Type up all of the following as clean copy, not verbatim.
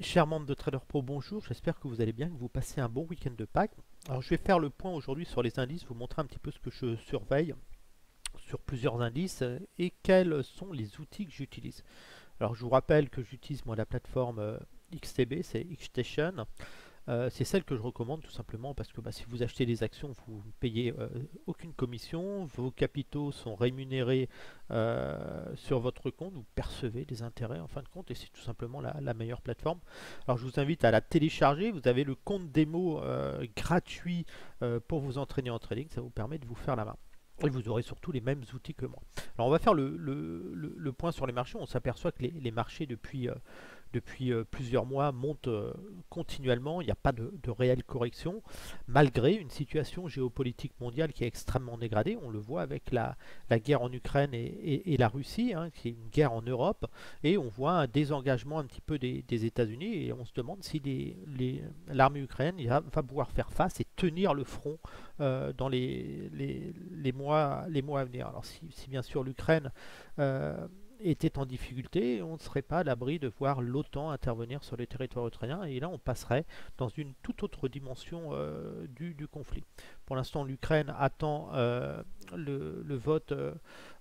Chers membres de Trader Pro, bonjour, j'espère que vous allez bien, que vous passez un bon week-end de Pâques. Alors je vais faire le point aujourd'hui sur les indices, vous montrer un petit peu ce que je surveille sur plusieurs indices et quels sont les outils que j'utilise. Alors je vous rappelle que j'utilise moi la plateforme XTB, c'est Xstation. C'est celle que je recommande tout simplement parce que si vous achetez des actions, vous ne payez aucune commission, vos capitaux sont rémunérés sur votre compte, vous percevez des intérêts en fin de compte et c'est tout simplement la meilleure plateforme. Alors je vous invite à la télécharger, vous avez le compte démo gratuit pour vous entraîner en trading, ça vous permet de vous faire la main. Et vous aurez surtout les mêmes outils que moi. Alors on va faire le point sur les marchés. On s'aperçoit que les marchés depuis plusieurs mois montent continuellement, il n'y a pas de réelle correction, malgré une situation géopolitique mondiale qui est extrêmement dégradée. On le voit avec la guerre en Ukraine et la Russie, hein, qui est une guerre en Europe, et on voit un désengagement un petit peu des États-Unis, et on se demande si l'armée ukrainienne va pouvoir faire face et tenir le front dans les mois à venir. Alors si bien sûr l'Ukraine était en difficulté, on ne serait pas à l'abri de voir l'OTAN intervenir sur les territoires ukrainiens, et là on passerait dans une toute autre dimension du conflit. Pour l'instant, l'Ukraine attend le vote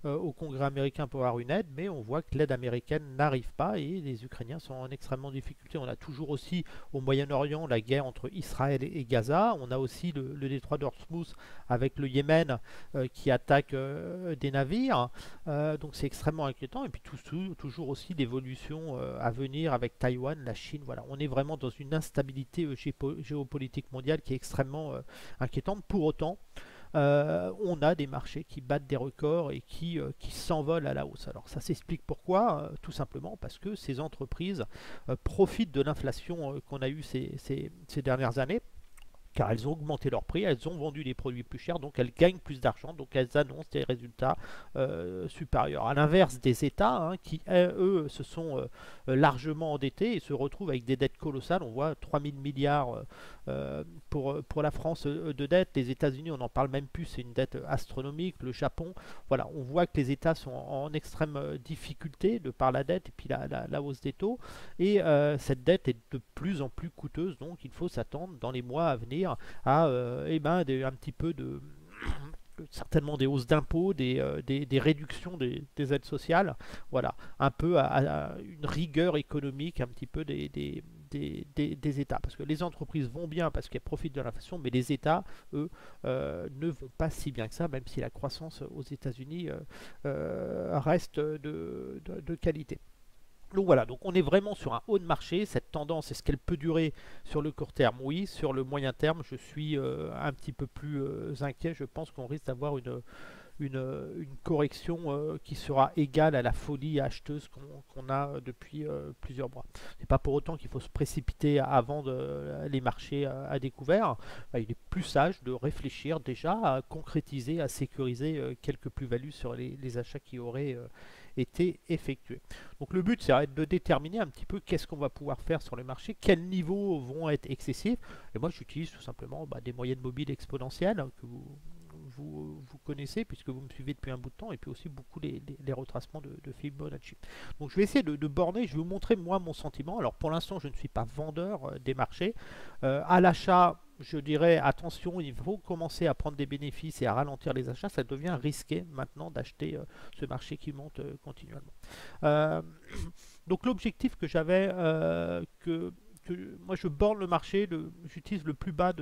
au Congrès américain pour avoir une aide, mais on voit que l'aide américaine n'arrive pas et les Ukrainiens sont en extrêmement difficulté. On a toujours aussi au Moyen-Orient la guerre entre Israël et Gaza, on a aussi le détroit d'Ormuz avec le Yémen qui attaque des navires, donc c'est extrêmement inquiétant. Et puis toujours aussi l'évolution à venir avec Taïwan, la Chine. Voilà, on est vraiment dans une instabilité géopolitique mondiale qui est extrêmement inquiétante. Pour autant, on a des marchés qui battent des records et qui s'envolent à la hausse. Alors ça s'explique pourquoi, tout simplement parce que ces entreprises profitent de l'inflation qu'on a eue ces dernières années, car elles ont augmenté leurs prix, elles ont vendu des produits plus chers, donc elles gagnent plus d'argent, donc elles annoncent des résultats supérieurs. À l'inverse des États, hein, qui eux se sont largement endettés et se retrouvent avec des dettes colossales. On voit 3000 milliards pour la France de dettes. Les États-Unis, on n'en parle même plus, c'est une dette astronomique. Le Japon, voilà, on voit que les États sont en extrême difficulté de par la dette et puis la hausse des taux. Et cette dette est de plus en plus coûteuse, donc il faut s'attendre dans les mois à venir à un petit peu de certainement des hausses d'impôts, des réductions des aides sociales, voilà, un peu à une rigueur économique un petit peu des États. Parce que les entreprises vont bien parce qu'elles profitent de l'inflation, mais les États, eux, ne vont pas si bien que ça, même si la croissance aux États-Unis reste de qualité. Donc voilà, donc on est vraiment sur un haut de marché. Cette tendance, est-ce qu'elle peut durer sur le court terme? Oui. Sur le moyen terme, je suis un petit peu plus inquiet. Je pense qu'on risque d'avoir une correction qui sera égale à la folie acheteuse qu'on a depuis plusieurs mois. C'est pas pour autant qu'il faut se précipiter à vendre les marchés à découvert. Il est plus sage de réfléchir déjà à concrétiser, à sécuriser quelques plus-values sur les achats qui auraient été effectués. Donc le but, c'est de déterminer un petit peu qu'est-ce qu'on va pouvoir faire sur le marché, quels niveaux vont être excessifs. Et moi, j'utilise tout simplement des moyennes mobiles exponentielles que vous connaissez puisque vous me suivez depuis un bout de temps, et puis aussi beaucoup les retracements de Fibonacci. Donc je vais essayer de borner, je vais vous montrer moi mon sentiment. Alors pour l'instant, je ne suis pas vendeur des marchés. À l'achat, je dirais attention, il faut commencer à prendre des bénéfices et à ralentir les achats. Ça devient risqué maintenant d'acheter ce marché qui monte continuellement. Euh, donc l'objectif que j'avais, moi je borne le marché, j'utilise le plus bas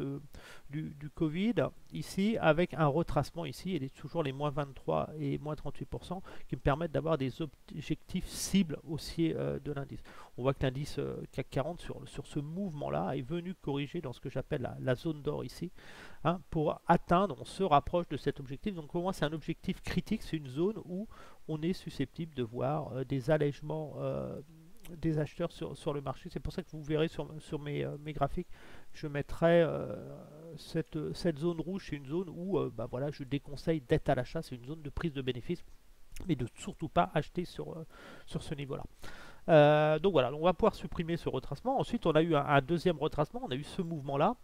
du Covid ici avec un retracement ici, et toujours les moins 23 et moins 38% qui me permettent d'avoir des objectifs cibles haussiers de l'indice. On voit que l'indice CAC 40 sur ce mouvement-là est venu corriger dans ce que j'appelle la zone d'or ici, hein, pour atteindre, on se rapproche de cet objectif. Donc pour moi c'est un objectif critique, c'est une zone où on est susceptible de voir des allègements des acheteurs sur le marché. C'est pour ça que vous verrez sur mes graphiques, je mettrai cette zone rouge, c'est une zone où voilà, je déconseille d'être à l'achat, c'est une zone de prise de bénéfice, mais de surtout pas acheter sur ce niveau-là. Donc voilà, on va pouvoir supprimer ce retracement. Ensuite, on a eu un deuxième retracement, on a eu ce mouvement-là,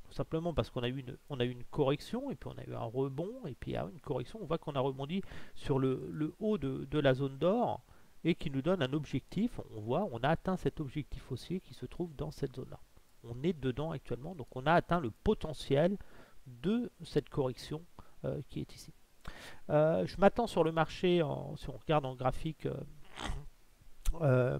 tout simplement parce qu'on a eu une correction, et puis on a eu un rebond, et puis une correction. On voit qu'on a rebondi sur le haut de la zone d'or, et qui nous donne un objectif. On voit, on a atteint cet objectif haussier qui se trouve dans cette zone-là. On est dedans actuellement, donc on a atteint le potentiel de cette correction qui est ici. Je m'attends sur le marché, si on regarde en graphique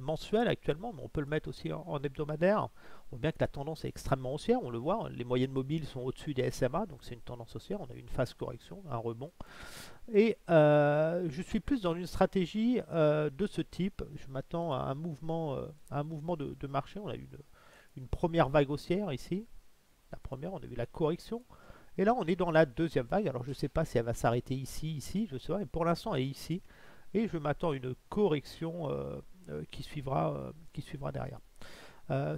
mensuel actuellement, mais on peut le mettre aussi en hebdomadaire. On voit bien que la tendance est extrêmement haussière, on le voit, les moyennes mobiles sont au-dessus des SMA, donc c'est une tendance haussière, on a eu une phase correction, un rebond. Et je suis plus dans une stratégie de ce type, je m'attends à un mouvement, de marché. On a eu une première vague haussière ici, la première, on a vu la correction, et là on est dans la deuxième vague. Alors je ne sais pas si elle va s'arrêter ici, je sais pas, mais pour l'instant elle est ici, et je m'attends à une correction qui suivra derrière.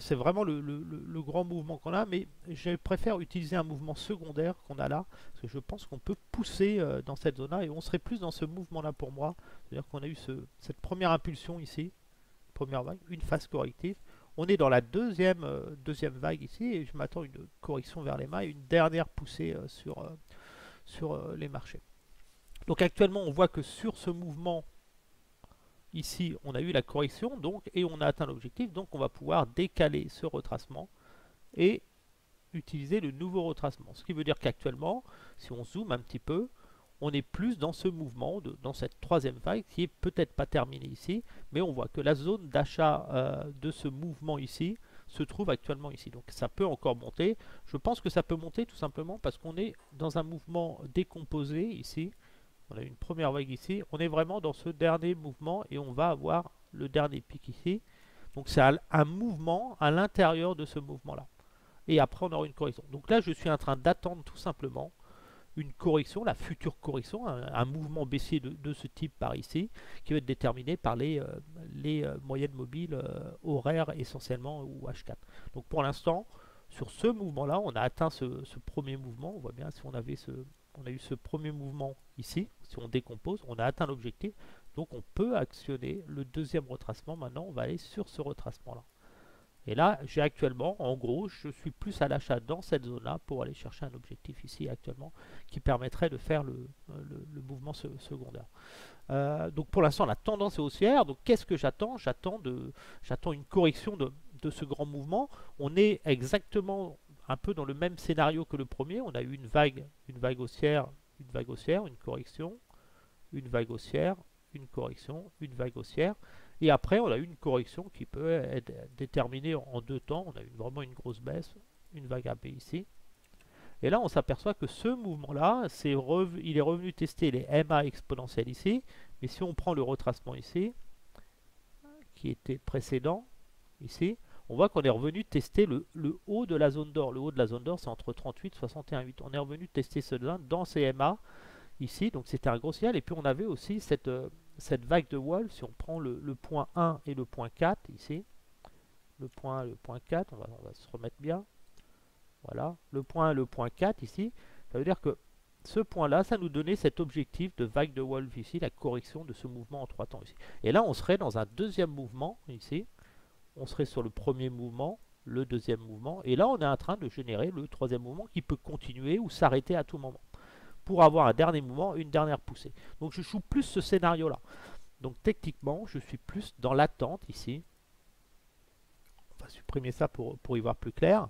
C'est vraiment le grand mouvement qu'on a, mais je préfère utiliser un mouvement secondaire qu'on a là, parce que je pense qu'on peut pousser dans cette zone-là, et on serait plus dans ce mouvement-là pour moi. C'est-à-dire qu'on a eu cette première impulsion ici, première vague, une phase corrective. On est dans la deuxième vague ici, et je m'attends à une correction vers les mains et une dernière poussée sur les marchés. Donc actuellement, on voit que sur ce mouvement, ici, on a eu la correction, donc, et on a atteint l'objectif, donc on va pouvoir décaler ce retracement et utiliser le nouveau retracement. Ce qui veut dire qu'actuellement, si on zoome un petit peu, on est plus dans ce mouvement, dans cette troisième vague, qui est peut-être pas terminée ici, mais on voit que la zone d'achat de ce mouvement ici se trouve actuellement ici. Donc ça peut encore monter. Je pense que ça peut monter tout simplement parce qu'on est dans un mouvement décomposé ici. On a une première vague ici. On est vraiment dans ce dernier mouvement et on va avoir le dernier pic ici. Donc c'est un mouvement à l'intérieur de ce mouvement-là. Et après, on aura une correction. Donc là, je suis en train d'attendre tout simplement une correction, la future correction, un mouvement baissier de ce type par ici, qui va être déterminé par les moyennes mobiles horaires essentiellement ou H4. Donc pour l'instant, sur ce mouvement-là, on a atteint ce premier mouvement. On voit bien si on a eu ce premier mouvement ici, si on décompose, on a atteint l'objectif. Donc on peut actionner le deuxième retracement. Maintenant, on va aller sur ce retracement-là. Et là, j'ai actuellement, en gros, je suis plus à l'achat dans cette zone-là pour aller chercher un objectif ici actuellement qui permettrait de faire le mouvement secondaire. Donc pour l'instant, la tendance est haussière. Donc qu'est-ce que j'attends? J'attends une correction de ce grand mouvement. On est exactement un peu dans le même scénario que le premier. On a eu une vague haussière, une correction, une vague haussière, une correction, une vague haussière. Et après, on a eu une correction qui peut être déterminée en deux temps. On a eu vraiment une grosse baisse, une vague AB ici. Et là, on s'aperçoit que ce mouvement-là, il est revenu tester les MA exponentielles ici. Mais si on prend le retracement ici, qui était précédent, ici, on voit qu'on est revenu tester le haut de la zone d'or. Le haut de la zone d'or, c'est entre 38 et 61,8. On est revenu tester cela dans ces MA ici. Donc c'était un gros signal. Et puis on avait aussi cette vague de Wolf. Si on prend le point 1 et le point 4 ici, le point 4, on va se remettre bien. Voilà, le point 1 et le point 4 ici, ça veut dire que ce point-là, ça nous donnait cet objectif de vague de Wolf ici, la correction de ce mouvement en 3 temps ici. Et là, on serait dans un deuxième mouvement ici. On serait sur le premier mouvement, le deuxième mouvement. Et là, on est en train de générer le troisième mouvement qui peut continuer ou s'arrêter à tout moment pour avoir un dernier mouvement, une dernière poussée. Donc je joue plus ce scénario-là. Donc techniquement, je suis plus dans l'attente ici. On va supprimer ça pour y voir plus clair.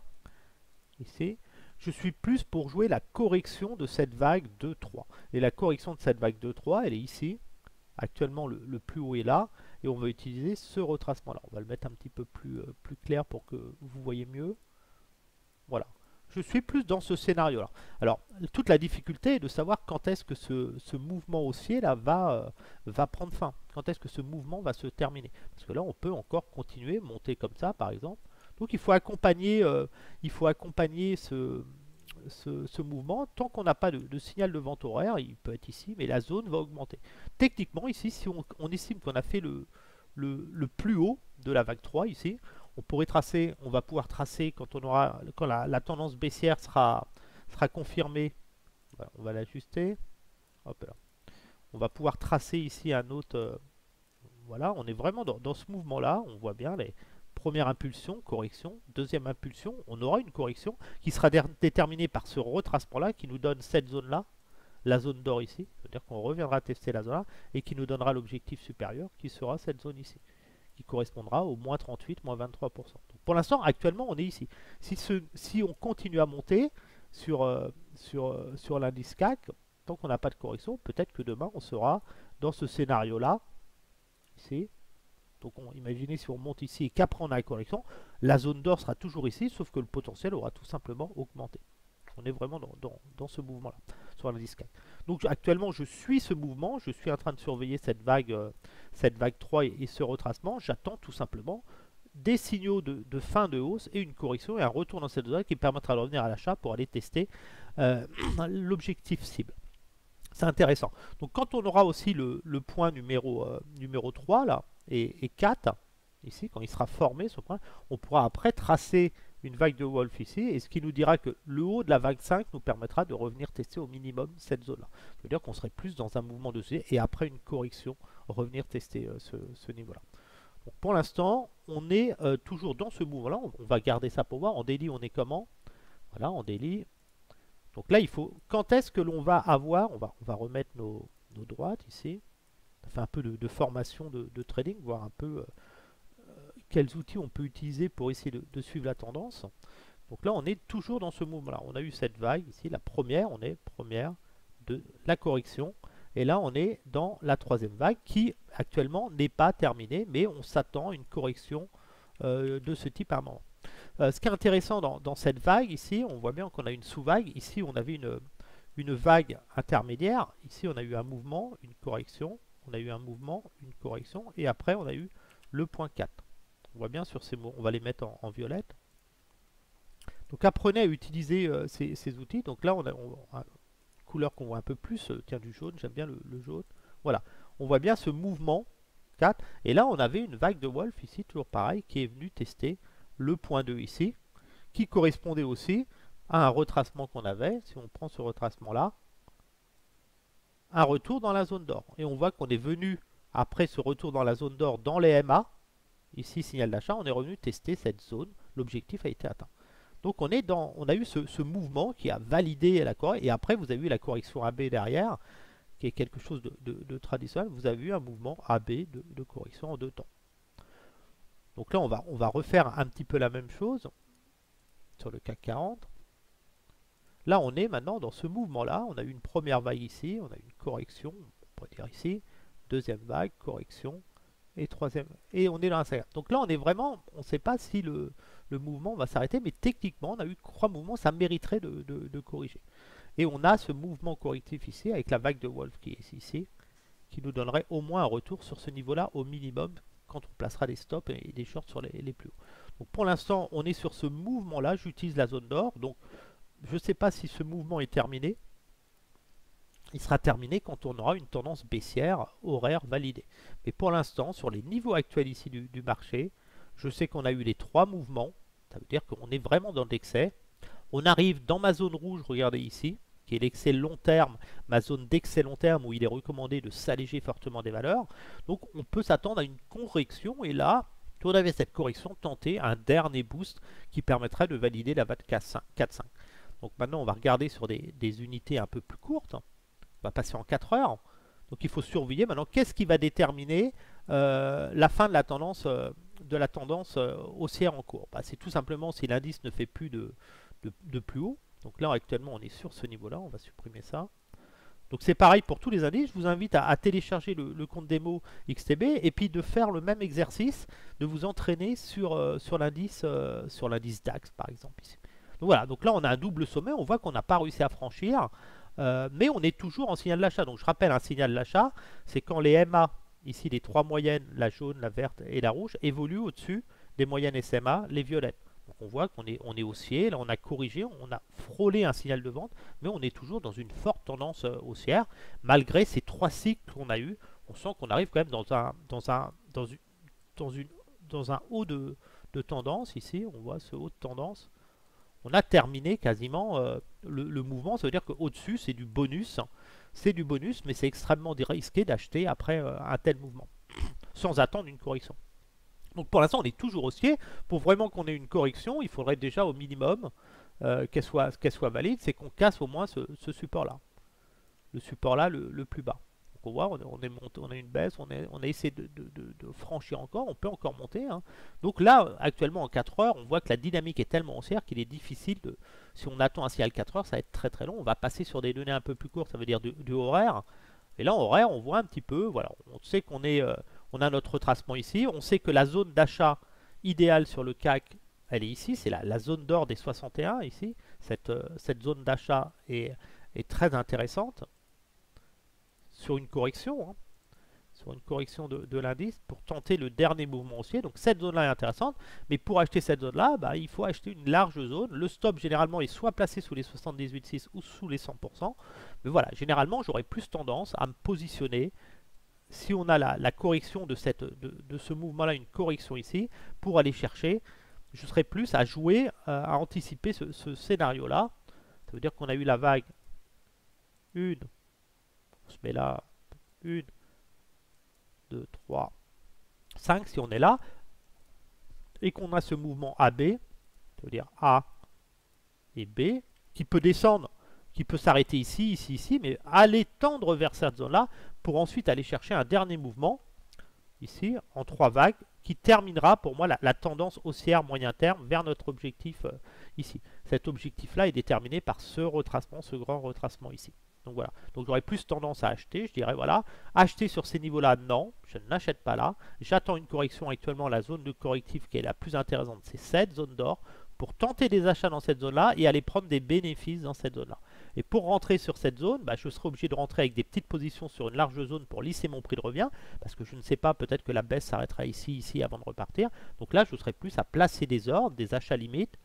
Ici, je suis plus pour jouer la correction de cette vague 2-3. Et la correction de cette vague 2-3, elle est ici. Actuellement, le plus haut est là. Et on va utiliser ce retracement-là. On va le mettre un petit peu plus clair pour que vous voyez mieux. Voilà. Je suis plus dans ce scénario-là. Alors, toute la difficulté est de savoir quand est-ce que ce mouvement haussier là va prendre fin. Quand est-ce que ce mouvement va se terminer. Parce que là, on peut encore continuer, monter comme ça, par exemple. Donc, il faut accompagner ce mouvement. Tant qu'on n'a pas de signal de vente horaire, il peut être ici, mais la zone va augmenter. Techniquement, ici, si on estime qu'on a fait le plus haut de la vague 3, ici, on va pouvoir tracer quand la tendance baissière sera confirmée. Voilà, on va l'ajuster. Hop là. On va pouvoir tracer ici un autre. Voilà, on est vraiment dans ce mouvement-là. On voit bien les premières impulsions, correction. Deuxième impulsion, on aura une correction qui sera déterminée par ce retracement-là qui nous donne cette zone-là. la zone d'or ici, c'est-à-dire qu'on reviendra tester la zone là et qui nous donnera l'objectif supérieur qui sera cette zone ici, qui correspondra au moins 38, moins 23%. Donc pour l'instant, actuellement, on est ici. Si on continue à monter sur l'indice CAC, tant qu'on n'a pas de correction, peut-être que demain, on sera dans ce scénario-là, ici. Donc imaginez si on monte ici et qu'après on a la correction, la zone d'or sera toujours ici, sauf que le potentiel aura tout simplement augmenté. On est vraiment dans ce mouvement-là, sur l'indice CAC. Donc actuellement, je suis ce mouvement, je suis en train de surveiller cette vague 3 et ce retracement. J'attends tout simplement des signaux de fin de hausse et une correction et un retour dans cette zone qui permettra de revenir à l'achat pour aller tester l'objectif cible. C'est intéressant. Donc quand on aura aussi le point numéro 3 là, et 4, ici, quand il sera formé ce point, on pourra après tracer une vague de Wolf ici, et ce qui nous dira que le haut de la vague 5 nous permettra de revenir tester au minimum cette zone-là. Ça veut dire qu'on serait plus dans un mouvement de C, et après une correction, revenir tester ce niveau-là. Donc pour l'instant, on est toujours dans ce mouvement-là, on va garder ça pour voir. En daily, on est comment? Voilà, en daily. Donc là, il faut, quand est-ce que l'on va avoir, on va remettre nos droites ici, ça fait un peu de formation de trading, voir un peu quels outils on peut utiliser pour essayer de suivre la tendance. Donc là, on est toujours dans ce mouvement-là. On a eu cette vague ici, la première, on est première de la correction. Et là, on est dans la troisième vague qui, actuellement, n'est pas terminée, mais on s'attend à une correction de ce type à un moment. Ce qui est intéressant dans cette vague ici, on voit bien qu'on a une sous-vague. Ici, on avait une vague intermédiaire. Ici, on a eu un mouvement, une correction. On a eu un mouvement, une correction. Et après, on a eu le point 4. On voit bien sur ces mots, on va les mettre en violette. Donc apprenez à utiliser ces outils. Donc là, on a une couleur qu'on voit un peu plus, tiens, du jaune, j'aime bien le jaune. Voilà, on voit bien ce mouvement 4. Et là, on avait une vague de Wolf ici, toujours pareil, qui est venue tester le point 2 ici, qui correspondait aussi à un retracement qu'on avait. Si on prend ce retracement-là, un retour dans la zone d'or. Et on voit qu'on est venu, après ce retour dans la zone d'or, dans les MA, ici signal d'achat, on est revenu tester cette zone, l'objectif a été atteint. Donc on a eu ce mouvement qui a validé la correction, et après vous avez eu la correction AB derrière, qui est quelque chose de traditionnel, vous avez eu un mouvement AB de correction en 2 temps. Donc là on va refaire un petit peu la même chose sur le CAC 40. Là on est maintenant dans ce mouvement-là, on a eu une première vague ici, on a eu une correction, on pourrait dire ici, deuxième vague, correction, et troisième, et on est dans la saga. Donc là on est vraiment, on ne sait pas si le mouvement va s'arrêter, mais techniquement on a eu 3 mouvements, ça mériterait de corriger. Et on a ce mouvement correctif ici avec la vague de Wolf qui est ici, qui nous donnerait au moins un retour sur ce niveau-là au minimum quand on placera des stops et des shorts sur les plus hauts. Donc pour l'instant on est sur ce mouvement-là, j'utilise la zone d'or, donc je ne sais pas si ce mouvement est terminé. Il sera terminé quand on aura une tendance baissière horaire validée. Mais pour l'instant, sur les niveaux actuels ici du marché, je sais qu'on a eu les 3 mouvements. Ça veut dire qu'on est vraiment dans l'excès. On arrive dans ma zone rouge, regardez ici, qui est l'excès long terme, ma zone d'excès long terme où il est recommandé de s'alléger fortement des valeurs. Donc on peut s'attendre à une correction et là, si on avait cette correction, tenter un dernier boost qui permettrait de valider la vague 4-5. Donc maintenant on va regarder sur des unités un peu plus courtes. On va passer en 4 heures. Donc il faut surveiller maintenant qu'est-ce qui va déterminer la fin de la tendance, haussière en cours. Bah, c'est tout simplement si l'indice ne fait plus de plus haut. Donc là actuellement on est sur ce niveau-là, on va supprimer ça. Donc c'est pareil pour tous les indices, je vous invite à télécharger le compte démo XTB et puis de faire le même exercice, de vous entraîner sur l'indice DAX par exemple ici. Donc voilà, donc là on a un double sommet, on voit qu'on n'a pas réussi à franchir. Mais on est toujours en signal d'achat. Donc je rappelle, un signal d'achat, c'est quand les MA, ici les 3 moyennes, la jaune, la verte et la rouge, évoluent au-dessus des moyennes SMA, les violettes. Donc on voit qu'on est haussier, là on a corrigé, on a frôlé un signal de vente, mais on est toujours dans une forte tendance haussière. Malgré ces 3 cycles qu'on a eu, on sent qu'on arrive quand même dans un haut de tendance. Ici, on voit ce haut de tendance. On a terminé quasiment le mouvement, ça veut dire qu'au-dessus c'est du bonus, mais c'est extrêmement risqué d'acheter après un tel mouvement, sans attendre une correction. Donc pour l'instant on est toujours haussier, pour vraiment qu'on ait une correction, il faudrait déjà au minimum qu'elle soit valide, c'est qu'on casse au moins ce support-là. le support là le plus bas. Donc on voit, on a une baisse, on a essayé de franchir encore, on peut encore monter, hein. Donc là, actuellement en 4 heures, on voit que la dynamique est tellement haussière qu'il est difficile de... Si on attend un signal 4 heures, ça va être très très long. On va passer sur des données un peu plus courtes, ça veut dire du horaire. Et là, en horaire, on voit un petit peu, voilà, on sait qu'on est, on a notre retracement ici, on sait que la zone d'achat idéale sur le CAC, elle est ici, c'est la zone d'or des 61 ici. Cette zone d'achat est très intéressante sur une correction, hein, sur une correction de l'indice pour tenter le dernier mouvement haussier. Donc cette zone-là est intéressante, mais pour acheter cette zone-là, bah, il faut acheter une large zone. Le stop généralement est soit placé sous les 78,6 ou sous les 100%. Mais voilà, généralement j'aurais plus tendance à me positionner si on a la correction de ce mouvement-là, une correction ici, pour aller chercher, je serais plus à jouer, à anticiper ce scénario-là. Ça veut dire qu'on a eu la vague 1, on se met là, 1, 2, 3, 5, si on est là, et qu'on a ce mouvement AB, ça veut dire A et B, qui peut descendre, qui peut s'arrêter ici, ici, ici, mais aller tendre vers cette zone-là, pour ensuite aller chercher un dernier mouvement, ici, en 3 vagues, qui terminera pour moi la tendance haussière moyen terme vers notre objectif ici. Cet objectif-là est déterminé par ce retracement, ce grand retracement ici. Donc voilà, donc j'aurais plus tendance à acheter, je dirais voilà, acheter sur ces niveaux-là, non, je n'achète pas là, j'attends une correction actuellement, la zone de correctif qui est la plus intéressante, c'est cette zone d'or, pour tenter des achats dans cette zone-là et aller prendre des bénéfices dans cette zone-là. Et pour rentrer sur cette zone, bah, je serai obligé de rentrer avec des petites positions sur une large zone pour lisser mon prix de revient, parce que je ne sais pas, peut-être que la baisse s'arrêtera ici, ici, avant de repartir. Donc là, je serai plus à placer des ordres, des achats limites.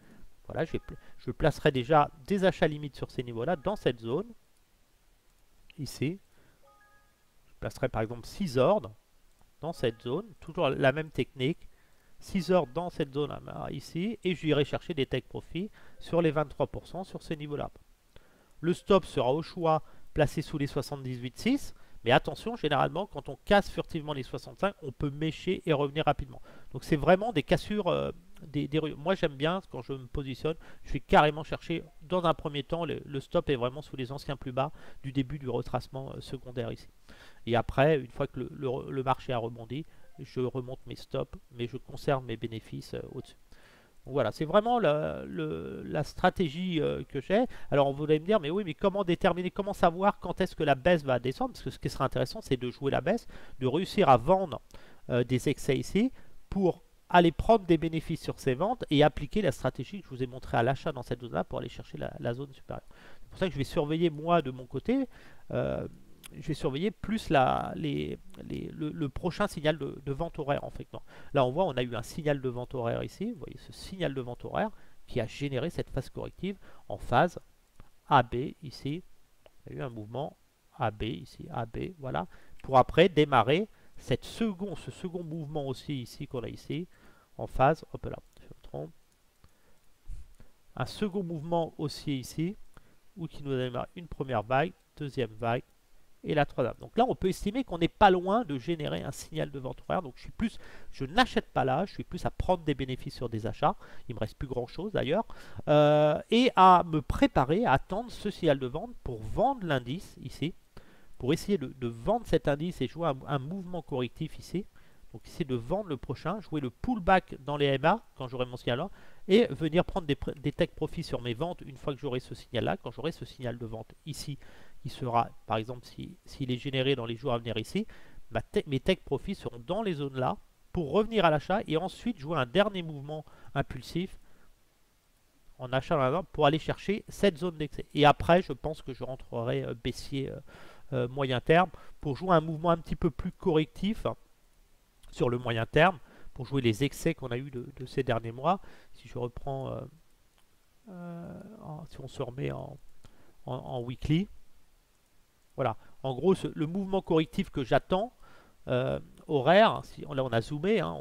Voilà, je placerai déjà des achats limites sur ces niveaux-là, dans cette zone. Ici, je placerai par exemple 6 ordres dans cette zone, toujours la même technique, 6 ordres dans cette zone ici, et j'irai chercher des take profits sur les 23% sur ces niveaux-là. Le stop sera au choix placé sous les 78,6, mais attention, généralement, quand on casse furtivement les 65, on peut mécher et revenir rapidement. Donc c'est vraiment des cassures, moi j'aime bien, quand je me positionne, je vais carrément chercher, dans un premier temps, le stop est vraiment sous les anciens plus bas du début du retracement secondaire ici. Et après, une fois que le marché a rebondi, je remonte mes stops, mais je conserve mes bénéfices au-dessus. Voilà, c'est vraiment la stratégie que j'ai. Alors, on voudrait me dire, mais oui, mais comment déterminer, comment savoir quand est-ce que la baisse va descendre? Parce que ce qui serait intéressant, c'est de jouer la baisse, de réussir à vendre des excès ici pour aller prendre des bénéfices sur ces ventes et appliquer la stratégie que je vous ai montré à l'achat dans cette zone-là pour aller chercher la zone supérieure. C'est pour ça que je vais surveiller, moi, de mon côté, je vais surveiller plus le prochain signal de vente horaire en fait. Non. Là on voit on a eu un signal de vente horaire ici, vous voyez ce signal de vente horaire qui a généré cette phase corrective en phase AB ici. Il y a eu un mouvement AB ici, AB, voilà, pour après démarrer ce second mouvement aussi ici qu'on a ici, en phase, hop là, je me trompe, un second mouvement haussier ici, où qui nous démarre une première vague, deuxième vague, et la troisième. Donc là, on peut estimer qu'on n'est pas loin de générer un signal de vente horaire. Donc je n'achète pas là, je suis plus à prendre des bénéfices sur des achats. Il me reste plus grand chose d'ailleurs. Et à me préparer à attendre ce signal de vente pour vendre l'indice ici. Pour essayer de vendre cet indice et jouer un mouvement correctif ici. Donc essayer de vendre le prochain, jouer le pullback dans les MA quand j'aurai mon signal là. Et venir prendre des take profits sur mes ventes une fois que j'aurai ce signal là. Quand j'aurai ce signal de vente ici, qui sera, par exemple, s'il est généré dans les jours à venir ici, mes take profits seront dans les zones là pour revenir à l'achat et ensuite jouer un dernier mouvement impulsif en achat pour aller chercher cette zone d'excès. Et après, je pense que je rentrerai baissier moyen terme pour jouer un mouvement un petit peu plus correctif sur le moyen terme, pour jouer les excès qu'on a eu de ces derniers mois. Si je reprends, si on se remet en weekly, voilà, en gros, le mouvement correctif que j'attends, horaire, là on a zoomé, hein,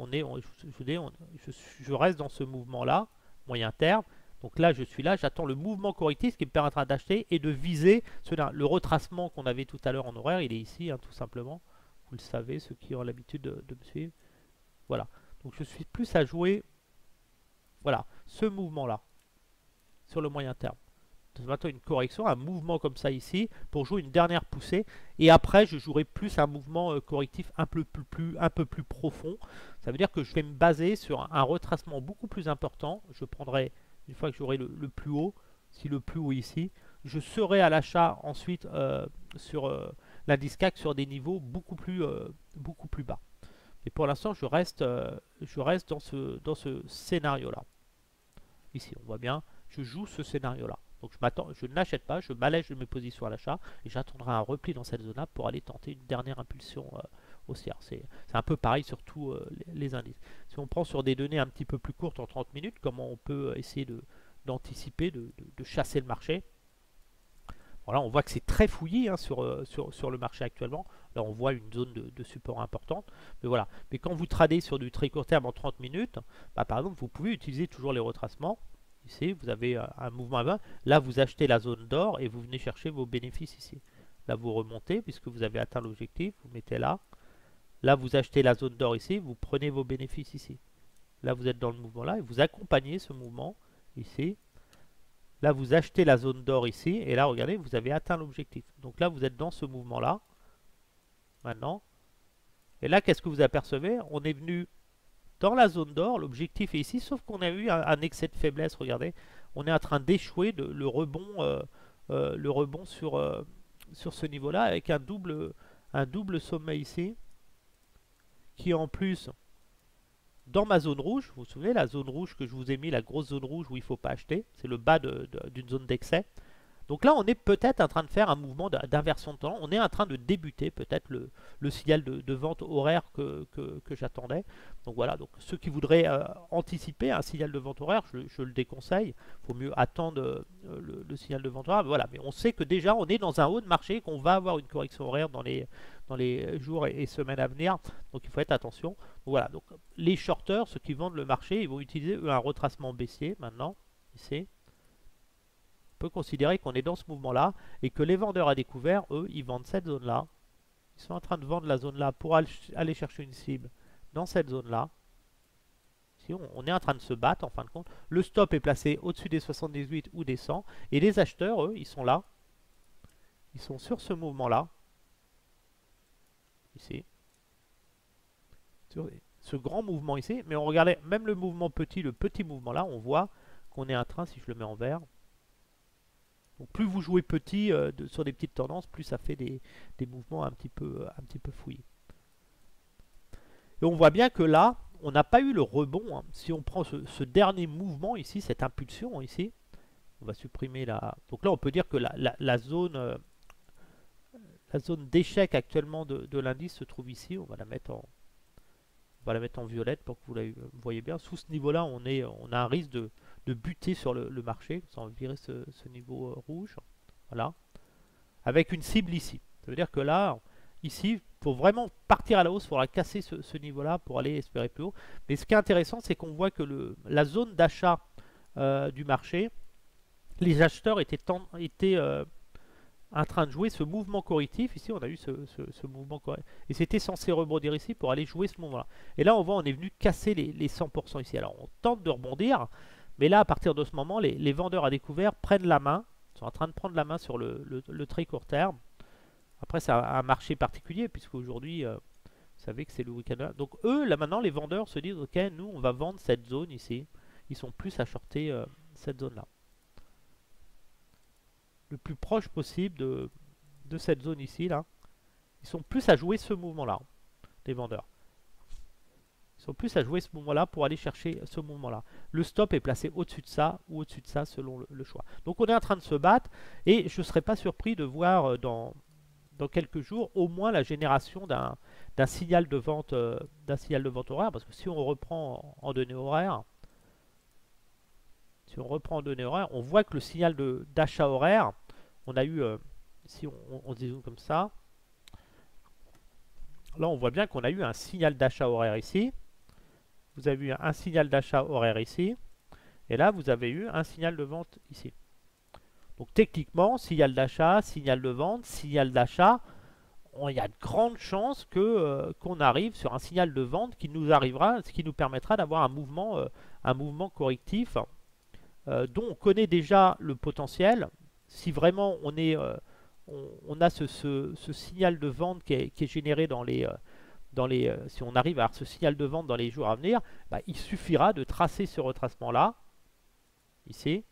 je reste dans ce mouvement-là, moyen terme. Donc là, je suis là, j'attends le mouvement correctif qui me permettra d'acheter et de viser le retracement qu'on avait tout à l'heure en horaire. Il est ici, hein, tout simplement. Vous le savez, ceux qui ont l'habitude de me suivre. Voilà. Donc je suis plus à jouer, voilà, ce mouvement-là, sur le moyen terme. maintenant une correction, un mouvement comme ça ici, pour jouer une dernière poussée. Et après, je jouerai plus un mouvement correctif un peu plus profond. Ça veut dire que je vais me baser sur un retracement beaucoup plus important. Je prendrai, une fois que j'aurai le plus haut, si le plus haut ici, je serai à l'achat ensuite sur l'indice CAC sur des niveaux beaucoup plus bas. Et pour l'instant, je reste dans ce scénario-là. Ici, on voit bien, je joue ce scénario-là. Donc je n'achète pas, je m'allège de mes positions à l'achat et j'attendrai un repli dans cette zone-là pour aller tenter une dernière impulsion haussière. C'est un peu pareil sur tous les indices. Si on prend sur des données un petit peu plus courtes en 30 minutes, comment on peut essayer d'anticiper, de chasser le marché. Voilà, on voit que c'est très fouillé hein, sur le marché actuellement. Là, on voit une zone de support importante. Mais voilà. Mais quand vous tradez sur du très court terme en 30 minutes, bah, par exemple, vous pouvez utiliser toujours les retracements. Ici, vous avez un mouvement à 20. Là, vous achetez la zone d'or et vous venez chercher vos bénéfices ici. Là, vous remontez puisque vous avez atteint l'objectif. Vous mettez là. Là, vous achetez la zone d'or ici. Vous prenez vos bénéfices ici. Là, vous êtes dans le mouvement là et vous accompagnez ce mouvement ici. Là, vous achetez la zone d'or ici. Et là, regardez, vous avez atteint l'objectif. Donc là, vous êtes dans ce mouvement-là. Maintenant. Et là, qu'est-ce que vous apercevez? On est venu dans la zone d'or. L'objectif est ici. Sauf qu'on a eu un excès de faiblesse. Regardez. On est en train d'échouer le rebond sur ce niveau-là. Avec un double sommet ici. Qui en plus... Dans ma zone rouge, vous vous souvenez, la zone rouge que je vous ai mis, la grosse zone rouge où il ne faut pas acheter, c'est le bas d'une zone d'excès. Donc là, on est peut-être en train de faire un mouvement d'inversion de temps. On est en train de débuter peut-être le signal de vente horaire que j'attendais. Donc voilà, donc ceux qui voudraient anticiper un signal de vente horaire, je le déconseille. Il faut mieux attendre le signal de vente horaire. Mais voilà, mais on sait que déjà, on est dans un haut de marché, qu'on va avoir une correction horaire dans les jours et semaines à venir. Donc il faut être attention. Donc voilà, donc les shorters, ceux qui vendent le marché, ils vont utiliser un retracement baissier maintenant, ici. On peut considérer qu'on est dans ce mouvement-là et que les vendeurs à découvert, eux, ils vendent cette zone-là. Ils sont en train de vendre la zone-là pour aller chercher une cible dans cette zone-là. Si on est en train de se battre en fin de compte. Le stop est placé au-dessus des 78 ou des 100. Et les acheteurs, eux, ils sont là. Ils sont sur ce mouvement-là. Ici. Sur ce grand mouvement ici. Mais on regardait même le mouvement petit, le petit mouvement là, on voit qu'on est en train, si je le mets en vert. Donc plus vous jouez petit sur des petites tendances, plus ça fait des mouvements un petit peu fouillés. Et on voit bien que là, on n'a pas eu le rebond. Hein. Si on prend ce dernier mouvement ici, cette impulsion ici, on va supprimer la... Donc là, on peut dire que la zone d'échec actuellement de l'indice se trouve ici. On va la mettre en violette pour que vous la voyez bien. Sous ce niveau-là, on a un risque de buter sur le marché. On va virer ce niveau rouge. Voilà. Avec une cible ici. Ça veut dire que là, ici, pour vraiment partir à la hausse, il faudra casser ce niveau-là pour aller espérer plus haut. Mais ce qui est intéressant, c'est qu'on voit que la zone d'achat du marché, les acheteurs étaient en train de jouer ce mouvement correctif. Ici, on a eu ce mouvement correctif. Et c'était censé rebondir ici pour aller jouer ce mouvement-là. Et là, on voit, on est venu casser les 100% ici. Alors, on tente de rebondir. Mais là, à partir de ce moment, les vendeurs à découvert prennent la main. Ils sont en train de prendre la main sur le très court terme. Après, c'est un marché particulier, puisqu'aujourd'hui, vous savez que c'est le week-end. Donc, eux, là maintenant, les vendeurs se disent, OK, nous, on va vendre cette zone ici. Ils sont plus à shorter cette zone-là. Le plus proche possible de cette zone ici, là. Ils sont plus à jouer ce mouvement-là, les vendeurs. Ils sont plus à jouer ce moment-là pour aller chercher ce mouvement-là. Le stop est placé au-dessus de ça ou au-dessus de ça selon le choix. Donc on est en train de se battre et je ne serais pas surpris de voir dans quelques jours au moins la génération d'un signal de vente horaire. Parce que si on reprend en données horaires, on voit que le signal d'achat horaire, on a eu, si on dézoome comme ça, là on voit bien qu'on a eu un signal d'achat horaire ici. Vous avez eu un signal d'achat horaire ici. Et là, vous avez eu un signal de vente ici. Donc techniquement, signal d'achat, signal de vente, signal d'achat, il y a de grandes chances qu'on arrive sur un signal de vente qui nous arrivera, ce qui nous permettra d'avoir un mouvement correctif dont on connaît déjà le potentiel, si vraiment on a ce signal de vente qui est généré si on arrive à avoir ce signal de vente dans les jours à venir, bah, il suffira de tracer ce retracement-là, ici.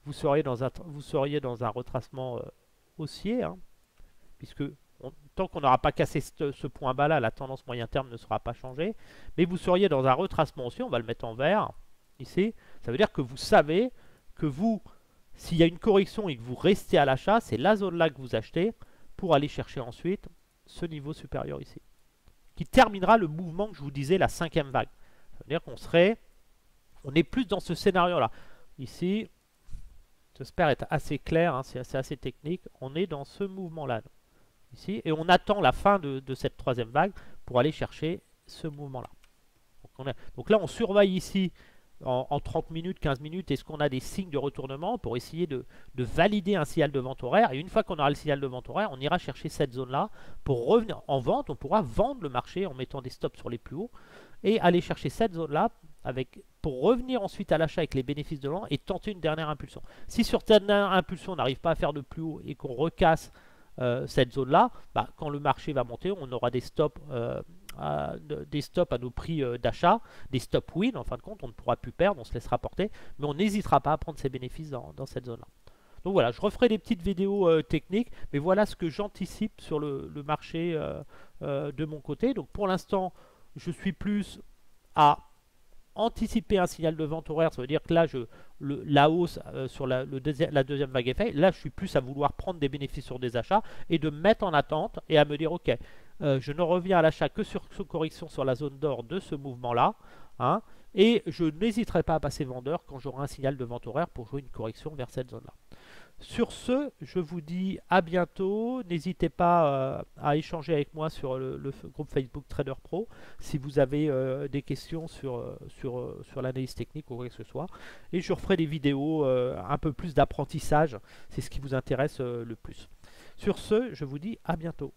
Vous seriez dans un retracement haussier, hein, puisque tant qu'on n'aura pas cassé ce point bas là, la tendance moyen terme ne sera pas changée, mais vous seriez dans un retracement haussier, on va le mettre en vert, ici. Ça veut dire que vous savez que s'il y a une correction et que vous restez à l'achat, c'est la zone là que vous achetez pour aller chercher ensuite ce niveau supérieur ici, qui terminera le mouvement que je vous disais, la 5e vague. Ça veut dire on est plus dans ce scénario là. Ici, j'espère être assez clair, hein, c'est assez technique. On est dans ce mouvement-là, ici, et on attend la fin de cette 3e vague pour aller chercher ce mouvement-là. Donc là, on surveille ici en 30 minutes, 15 minutes, est-ce qu'on a des signes de retournement pour essayer de valider un signal de vente horaire. Et une fois qu'on aura le signal de vente horaire, on ira chercher cette zone-là pour revenir en vente. On pourra vendre le marché en mettant des stops sur les plus hauts et aller chercher cette zone-là pour revenir ensuite à l'achat avec les bénéfices de l'an et tenter une dernière impulsion. Si sur cette dernière impulsion, on n'arrive pas à faire de plus haut et qu'on recasse cette zone-là, bah, quand le marché va monter, on aura des stops à nos prix d'achat, des stop win en fin de compte, on ne pourra plus perdre, on se laissera porter, mais on n'hésitera pas à prendre ses bénéfices dans cette zone-là. Donc voilà, je referai des petites vidéos techniques, mais voilà ce que j'anticipe sur le marché de mon côté. Donc pour l'instant, je suis plus à anticiper un signal de vente horaire, ça veut dire que là, la hausse sur la deuxième vague est faite. Là, je suis plus à vouloir prendre des bénéfices sur des achats et de me mettre en attente et à me dire, ok, je ne reviens à l'achat que sur correction sur la zone d'or de ce mouvement-là, hein, et je n'hésiterai pas à passer vendeur quand j'aurai un signal de vente horaire pour jouer une correction vers cette zone-là. Sur ce, je vous dis à bientôt. N'hésitez pas à échanger avec moi sur le groupe Facebook Trader Pro si vous avez des questions sur l'analyse technique ou quoi que ce soit. Et je referai des vidéos un peu plus d'apprentissage, c'est ce qui vous intéresse le plus. Sur ce, je vous dis à bientôt.